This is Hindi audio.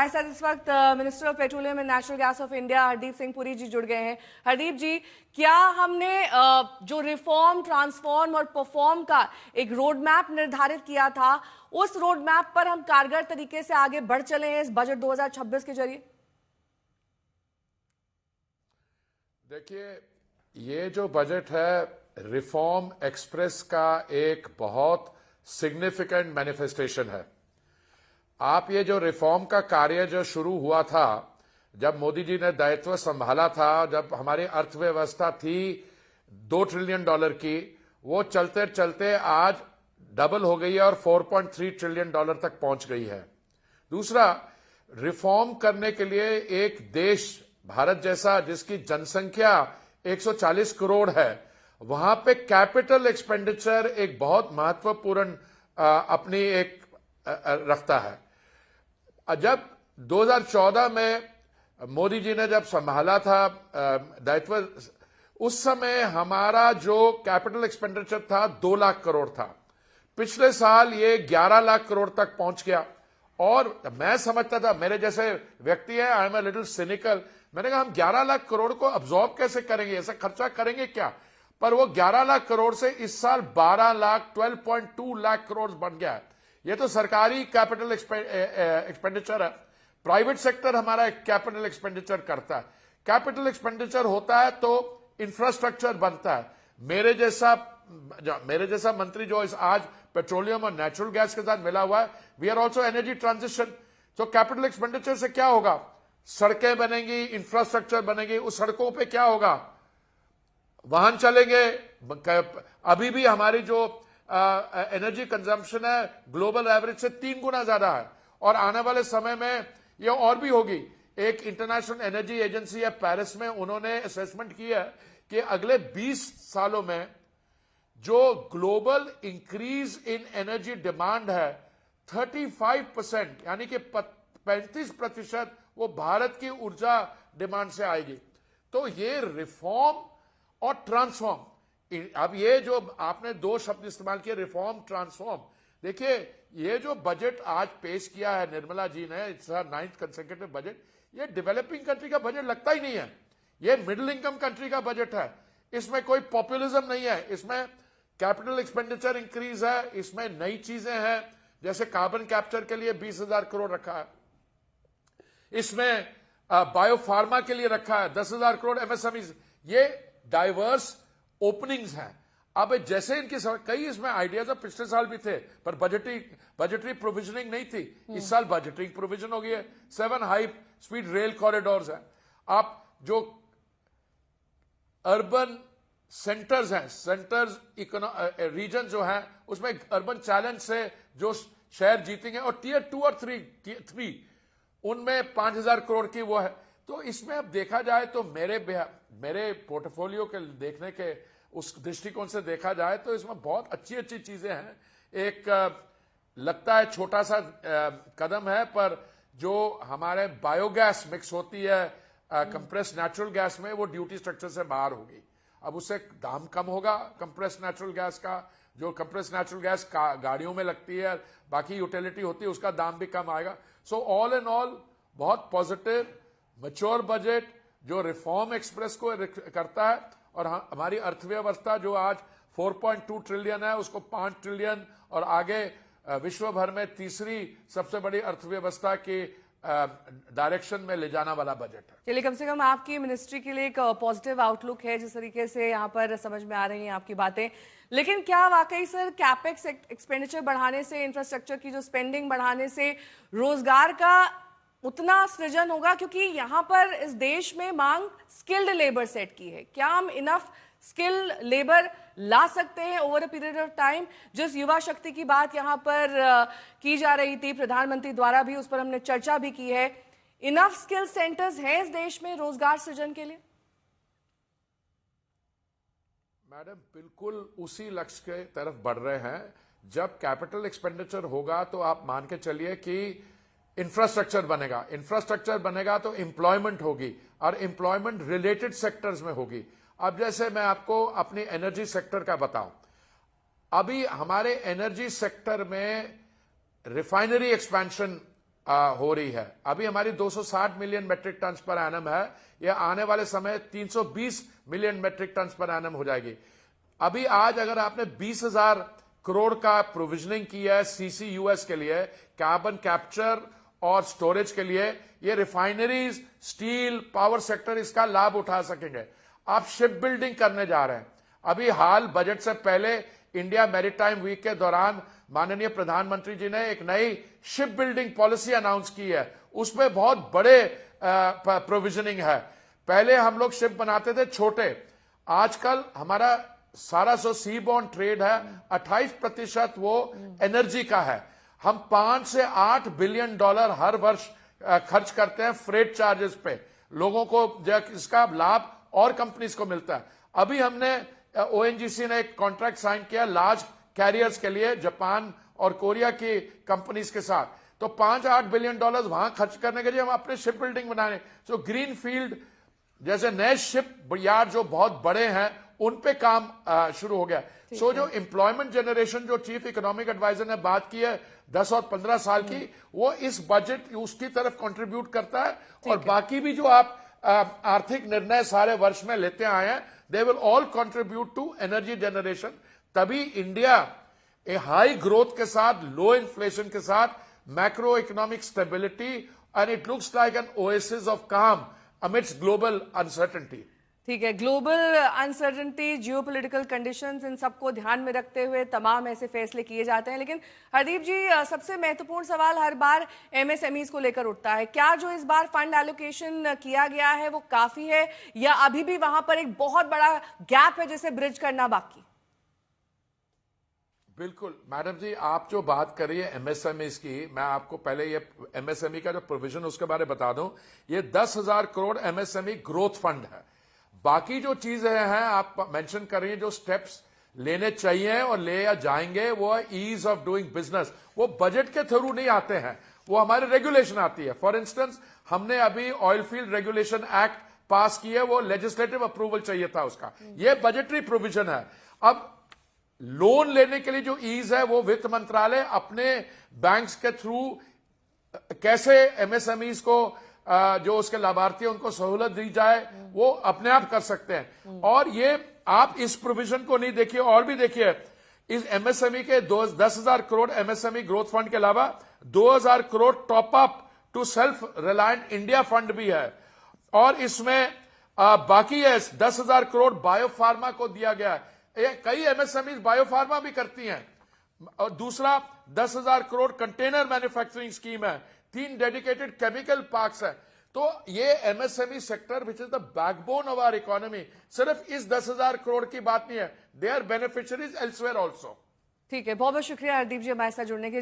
हमारे साथ इस वक्त minister of petroleum and natural gas of India Hardeep Singh Puri ji जुड़ गए हैं। हरदीप जी, क्या हमने जो रिफॉर्म, ट्रांसफॉर्म और परफॉर्म का एक रोड मैप निर्धारित किया था, उस रोड मैप पर हम कारगर तरीके से आगे बढ़ चले हैं इस बजट 2026 के जरिए? देखिए, ये जो बजट है रिफॉर्म एक्सप्रेस का एक बहुत सिग्निफिकेंट मैनिफेस्टेशन है। आप ये जो रिफॉर्म का कार्य जो शुरू हुआ था, जब मोदी जी ने दायित्व संभाला था, जब हमारी अर्थव्यवस्था थी $2 ट्रिलियन की, वो चलते चलते आज डबल हो गई है और $4.3 ट्रिलियन तक पहुंच गई है। दूसरा, रिफॉर्म करने के लिए एक देश भारत जैसा जिसकी जनसंख्या 140 करोड़ है, वहां पे कैपिटल एक्सपेंडिचर एक बहुत महत्वपूर्ण अपनी एक रखता है। जब 2014 में मोदी जी ने जब संभाला था दायित्व, उस समय हमारा जो कैपिटल एक्सपेंडिचर था 2 लाख करोड़ था। पिछले साल ये 11 लाख करोड़ तक पहुंच गया। और मैं समझता था, मेरे जैसे व्यक्ति है, I am a little cynical, मैंने कहा हम 11 लाख करोड़ को अब्सॉर्ब कैसे करेंगे, ऐसा खर्चा करेंगे क्या? पर वो 11 लाख करोड़ से इस साल 12.2 लाख करोड़ बन गया है। ये तो सरकारी कैपिटल एक्सपेंडिचर है। प्राइवेट सेक्टर हमारा कैपिटल एक्सपेंडिचर करता है। कैपिटल एक्सपेंडिचर होता है तो इंफ्रास्ट्रक्चर बनता है। मेरे जैसा मंत्री जो आज पेट्रोलियम और नेचुरल गैस के साथ मिला हुआ है, we are also energy transition. तो कैपिटल एक्सपेंडिचर से क्या होगा? सड़कें बनेंगी, इंफ्रास्ट्रक्चर बनेगी। उस सड़कों पे क्या होगा? वाहन चलेंगे। अभी भी हमारी जो एनर्जी कंजम्पशन है ग्लोबल एवरेज से 3 गुना ज्यादा है, और आने वाले समय में ये और भी होगी। एक इंटरनेशनल एनर्जी एजेंसी है पेरिस में, उन्होंने असेसमेंट की है कि अगले 20 सालों में जो global increase in energy demand है 35%, यानी कि 35% वो भारत की ऊर्जा डिमांड से आएगी। तो ये रिफॉर्म और ट्रांसफॉर्म, अब ये जो आपने 2 शब्द इस्तेमाल किए, रिफॉर्म, ट्रांसफॉर्म, देखिए ये जो बजट आज पेश किया है निर्मला जी ने, इट्स 9th कंसेक्यूटिव बजट, ये डेवलपिंग कंट्री का बजट लगता ही नहीं है। ये मिडिल इनकम कंट्री का बजट है। इसमें कोई पॉपुलिज्म नहीं है। इसमें कैपिटल एक्सपेंडिचर इंक्रीज है, इसमें नई चीजें हैं, जैसे कार्बन कैप्चर के लिए 20,000 करोड़ रखा है, इसमें बायोफार्मा के लिए रखा है 10,000 करोड़, एमएसएमई, ये डाइवर्स ओपनिंग्स हैं। अब जैसे इनकी कई इसमें आइडियाज पिछले साल भी थे, पर बजटरी प्रोविजनिंग नहीं थी। इस साल बजटरी प्रोविजन हो गई है। 7 हाई स्पीड रेल कॉरिडोर्स हैं। आप जो अर्बन सेंटर्स हैं, रीजन जो हैं, उसमें अर्बन चैलेंज से जो शहर जीतेंगे, और टियर 2 और 3 उनमें 5,000 करोड़ की वो है। तो इसमें अब देखा जाए तो मेरे पोर्टफोलियो के देखने के उस दृष्टिकोण से देखा जाए तो इसमें बहुत अच्छी चीजें हैं। एक लगता है छोटा सा कदम है, पर जो हमारे बायोगैस मिक्स होती है कंप्रेस्ड नेचुरल गैस में, वो ड्यूटी स्ट्रक्चर से बाहर होगी। अब उससे दाम कम होगा कंप्रेस्ड नेचुरल गैस का। जो कंप्रेस्ड नेचुरल गैस गाड़ियों में लगती है, बाकी यूटिलिटी होती है, उसका दाम भी कम आएगा। सो ऑल इन ऑल बहुत पॉजिटिव मैच्योर बजट जो रिफॉर्म एक्सप्रेस को करता है, और हमारी अर्थव्यवस्था जो आज 4.2 ट्रिलियन है, उसको 5 ट्रिलियन और आगे विश्व भर में तीसरी सबसे बड़ी अर्थव्यवस्था की डायरेक्शन में ले जाना वाला बजट है। चलिए, कम से कम आपकी मिनिस्ट्री के लिए एक पॉजिटिव आउटलुक है, जिस तरीके से यहाँ पर समझ में आ रही हैं आपकी बातें। लेकिन क्या वाकई सर कैपेक्स एक्सपेंडिचर बढ़ाने से, इंफ्रास्ट्रक्चर की जो स्पेंडिंग बढ़ाने से रोजगार का उतना सृजन होगा? क्योंकि यहाँ पर इस देश में मांग स्किल्ड लेबर सेट की है। क्या हम इनफ स्किल लेबर ला सकते हैं over a period of time? जिस युवा शक्ति की बात यहाँ पर की जा रही थी प्रधानमंत्री द्वारा भी, उस पर हमने चर्चा भी की है। इनफ स्किल सेंटर्स हैं इस देश में रोजगार सृजन के लिए? मैडम, बिल्कुल उसी लक्ष्य के तरफ बढ़ रहे हैं। जब कैपिटल एक्सपेंडिचर होगा तो आप मान के चलिए कि इंफ्रास्ट्रक्चर बनेगा तो एम्प्लॉयमेंट होगी, और एम्प्लॉयमेंट रिलेटेड सेक्टर्स में होगी। अब जैसे मैं आपको अपनी एनर्जी सेक्टर का बताऊं, अभी हमारे एनर्जी सेक्टर में रिफाइनरी एक्सपेंशन हो रही है। अभी हमारी 260 million metric ton per annum है, यह आने वाले समय 320 million metric ton per annum हो जाएगी। अभी आज अगर आपने 20,000 करोड़ का प्रोविजनिंग किया है CCUS के लिए, कार्बन कैप्चर और स्टोरेज के लिए, ये रिफाइनरीज, स्टील, पावर सेक्टर इसका लाभ उठा सकेंगे। आप शिप बिल्डिंग करने जा रहे हैं। अभी हाल बजट से पहले इंडिया मैरीटाइम वीक के दौरान माननीय प्रधानमंत्री जी ने एक नई शिप बिल्डिंग पॉलिसी अनाउंस की है। उसमें बहुत बड़े प्रोविजनिंग है। पहले हम लोग शिप बनाते थे छोटे, आजकल हमारा सारा जो सी बॉन्ड ट्रेड है 28% वो एनर्जी का है। हम 5 से 8 बिलियन डॉलर हर वर्ष खर्च करते हैं फ्रेट चार्जेस पे। लोगों को इसका लाभ और कंपनीज को मिलता है। अभी हमने ONGC ने एक कॉन्ट्रैक्ट साइन किया लार्ज कैरियर्स के लिए जापान और कोरिया की कंपनीज के साथ। तो 5-8 बिलियन डॉलर वहां खर्च करने के लिए हम अपने शिप बिल्डिंग बनाने, तो ग्रीन फील्ड जैसे नए शिप यार्ड जो बहुत बड़े हैं उन पे काम शुरू हो गया। सो जो एम्प्लॉयमेंट जनरेशन जो चीफ इकोनॉमिक एडवाइजर ने बात की है 10 और 15 साल की, वो इस बजट उसकी तरफ कंट्रीब्यूट करता है। और बाकी भी जो आप आर्थिक निर्णय सारे वर्ष में लेते आए हैं, they will all contribute to energy generation. तभी इंडिया ए हाई ग्रोथ के साथ, लो इन्फ्लेशन के साथ, macroeconomic stability, and it looks like an oasis of calm amidst global uncertainty. ठीक है, ग्लोबल अनसर्टेनिटी, जियोपॉलिटिकल कंडीशंस, इन सबको ध्यान में रखते हुए तमाम ऐसे फैसले किए जाते हैं। लेकिन हरदीप जी, सबसे महत्वपूर्ण सवाल हर बार MSMEs को लेकर उठता है। क्या जो इस बार फंड एलोकेशन किया गया है वो काफी है, या अभी भी वहां पर एक बहुत बड़ा गैप है जिसे ब्रिज करना बाकी? बिल्कुल मैडम जी, आप जो बात कर रही है MSMEs की, मैं आपको पहले ये MSME का जो प्रोविजन उसके बारे में बता दूं। ये 10,000 करोड़ MSME ग्रोथ फंड है। बाकी जो चीजें हैं आप मेंशन कर रही हैं, जो स्टेप्स लेने चाहिए और ले या जाएंगे, वो ईज ऑफ डूइंग बिजनेस। वो बजट के थ्रू नहीं आते हैं, वो हमारे रेगुलेशन आती है। फॉर इंस्टेंस, हमने अभी ऑयल फील्ड रेगुलेशन एक्ट पास की है, वो लेजिस्लेटिव अप्रूवल चाहिए था उसका। ये बजटरी प्रोविजन है। अब लोन लेने के लिए जो ईज है, वो वित्त मंत्रालय अपने बैंक्स के थ्रू कैसे MSMEs को जो उसके लाभार्थी हैं उनको सहूलत दी जाए, वो अपने आप कर सकते हैं। और ये आप इस प्रोविजन को नहीं देखिए, और भी देखिए, इस MSME के 10,000 करोड़ MSME ग्रोथ फंड के अलावा 2,000 crore top up to self reliant India fund भी है। और इसमें बाकी है 10,000 करोड़ बायोफार्मा को दिया गया है। कई MSMEs बायोफार्मा भी करती हैं। और दूसरा 10,000 करोड़ कंटेनर मैन्युफैक्चरिंग स्कीम है। 3 डेडिकेटेड केमिकल पार्क्स है। तो ये MSME sector which is the backbone of our economy, सिर्फ इस 10,000 करोड़ की बात नहीं है, they are beneficiaries elsewhere also. ठीक है, बहुत बहुत शुक्रिया हरदीप जी हमारे साथ जुड़ने के